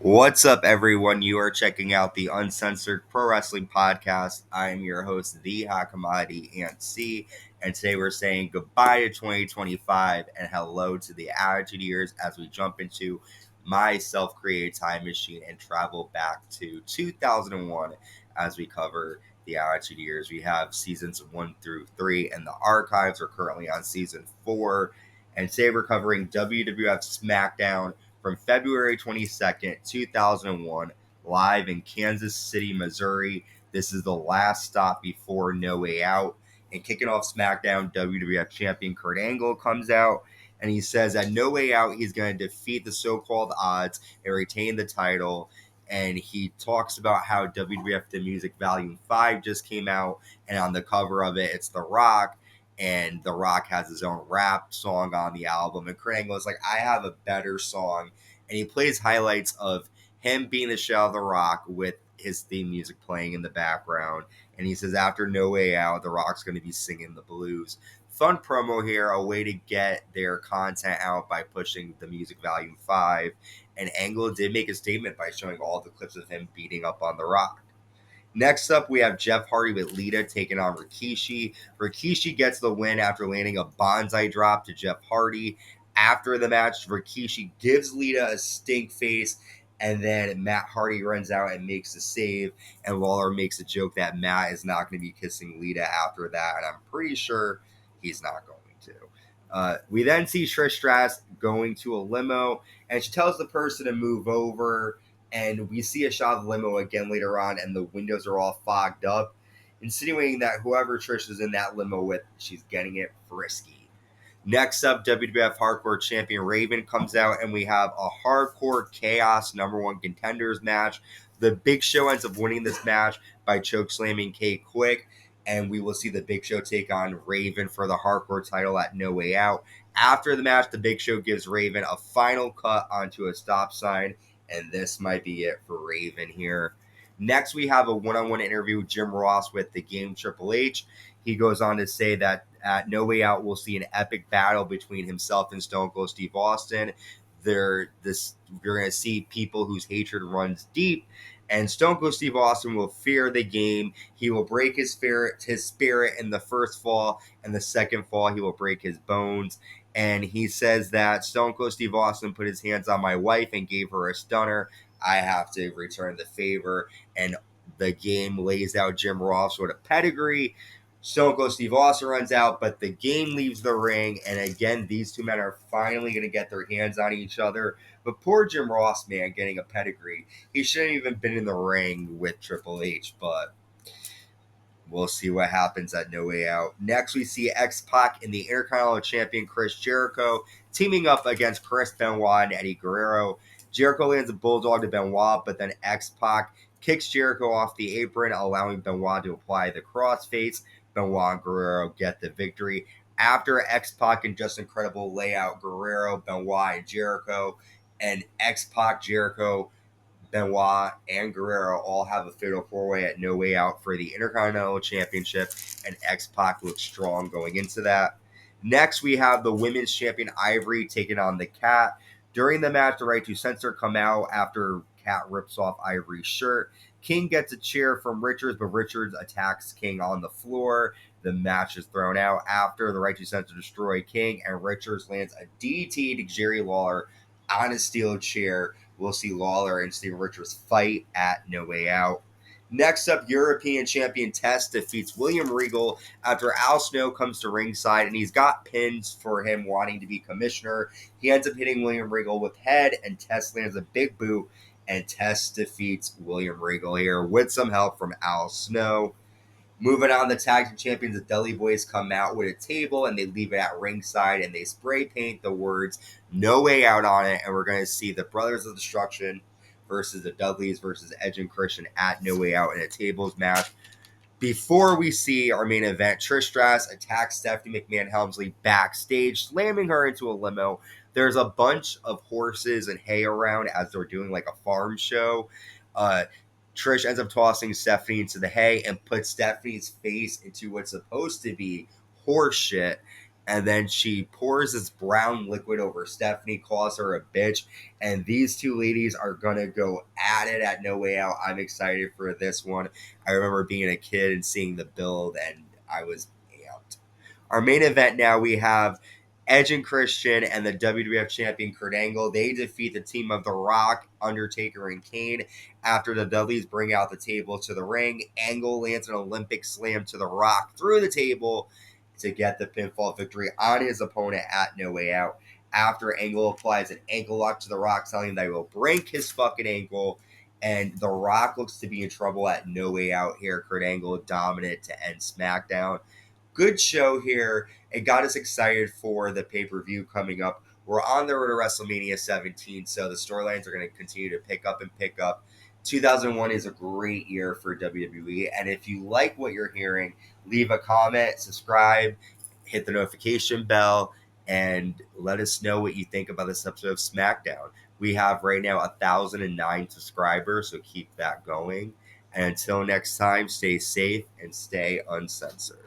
What's up, everyone? You are checking out the Uncensored Pro Wrestling Podcast. I am your host, The Hot Commodity Ant C, and today we're saying goodbye to 2025 and hello to the Attitude Years as we jump into my self-created time machine and travel back to 2001 as we cover the Attitude Years. We have seasons 1 through 3, and the archives are currently on season 4. And today we're covering WWF Smackdown from February 22nd, 2001, live in Kansas City, Missouri. This is the last stop before No Way Out. And kicking off SmackDown, WWF Champion Kurt Angle comes out, and he says at No Way Out, he's going to defeat the so-called odds and retain the title. And he talks about how WWF The Music Volume 5 just came out, and on the cover of it, it's The Rock. And The Rock has his own rap song on the album. And Kurt Angle is like, I have a better song. And he plays highlights of him being the shell of The Rock with his theme music playing in the background. And he says, after No Way Out, The Rock's going to be singing the blues. Fun promo here, a way to get their content out by pushing The Music Volume 5. And Angle did make a statement by showing all the clips of him beating up on The Rock. Next up, we have Jeff Hardy with Lita taking on Rikishi. Rikishi gets the win after landing a bonsai drop to Jeff Hardy. After the match, Rikishi gives Lita a stink face, and then Matt Hardy runs out and makes the save, and Lawler makes a joke that Matt is not going to be kissing Lita after that, and I'm pretty sure he's not going to. We then see Trish Stratus going to a limo, and she tells the person to move over, and we see a shot of the limo again later on, and the windows are all fogged up, insinuating that whoever Trish is in that limo with, she's getting it frisky. Next up, WWF Hardcore Champion Raven comes out, and we have a Hardcore Chaos #1 Contenders match. The Big Show ends up winning this match by chokeslamming K Quick, and we will see the Big Show take on Raven for the Hardcore title at No Way Out. After the match, the Big Show gives Raven a final cut onto a stop sign, and this might be it for Raven here. Next, we have a one-on-one interview with Jim Ross with the Game Triple H. He goes on to say that at No Way Out, we'll see an epic battle between himself and Stone Cold Steve Austin. You're going to see people whose hatred runs deep, and Stone Cold Steve Austin will fear the game. He will break his spirit in the first fall, and the second fall he will break his bones. And he says that Stone Cold Steve Austin put his hands on my wife and gave her a stunner. I have to return the favor. And the game lays out Jim Ross with a pedigree. Stone Cold Steve Austin runs out, but the game leaves the ring. And again, these two men are finally going to get their hands on each other. But poor Jim Ross, man, getting a pedigree. He shouldn't even been in the ring with Triple H, but we'll see what happens at No Way Out. Next, we see X-Pac and the Intercontinental Champion Chris Jericho teaming up against Chris Benoit and Eddie Guerrero. Jericho lands a bulldog to Benoit, but then X-Pac kicks Jericho off the apron, allowing Benoit to apply the crossface. Benoit and Guerrero get the victory. After X-Pac and Just Incredible lay out Guerrero, Benoit, and Jericho, and X-Pac, Jericho, Benoit, and Guerrero all have a fatal four-way at No Way Out for the Intercontinental Championship, and X-Pac looks strong going into that. Next, we have the Women's Champion Ivory taking on the Cat. During the match, the Right to Censor come out after Cat rips off Ivory's shirt. King gets a chair from Richards, but Richards attacks King on the floor. The match is thrown out after the Right to Censor destroy King, and Richards lands a DDT to Jerry Lawler on a steel chair. We'll see Lawler and Steven Richards fight at No Way Out. Next up, European Champion Test defeats William Regal after Al Snow comes to ringside, and he's got pins for him wanting to be commissioner. He ends up hitting William Regal with head, and Test lands a big boot, and Test defeats William Regal here with some help from Al Snow. Moving on, the tag team champions, the Dudley Boys, come out with a table and they leave it at ringside and they spray paint the words No Way Out on it. And we're going to see the Brothers of Destruction versus the Dudleys versus Edge and Christian at No Way Out in a tables match. Before we see our main event, Trish Stratus attacks Stephanie McMahon-Helmsley backstage, slamming her into a limo. There's a bunch of horses and hay around as they're doing like a farm show. Trish ends up tossing Stephanie into the hay and puts Stephanie's face into what's supposed to be horse shit. and then she pours this brown liquid over Stephanie, calls her a bitch, and these two ladies are gonna go at it at No Way Out. I'm excited for this one. I remember being a kid and seeing the build, and I was amped. Our main event now, we have Edge and Christian and the WWF Champion Kurt Angle. They defeat the team of The Rock, Undertaker, and Kane. After the Dudleys bring out the table to the ring, Angle lands an Olympic slam to The Rock through the table to get the pinfall victory on his opponent at No Way Out. After Angle applies an ankle lock to The Rock, telling him that he will break his fucking ankle, and The Rock looks to be in trouble at No Way Out here. Kurt Angle dominant to end SmackDown. Good show here. It got us excited for the pay-per-view coming up. We're on the road to WrestleMania 17, so the storylines are going to continue to pick up and pick up. 2001 is a great year for WWE, and if you like what you're hearing, leave a comment, subscribe, hit the notification bell, and let us know what you think about this episode of SmackDown. We have right now 1,009 subscribers, so keep that going. And until next time, stay safe and stay uncensored.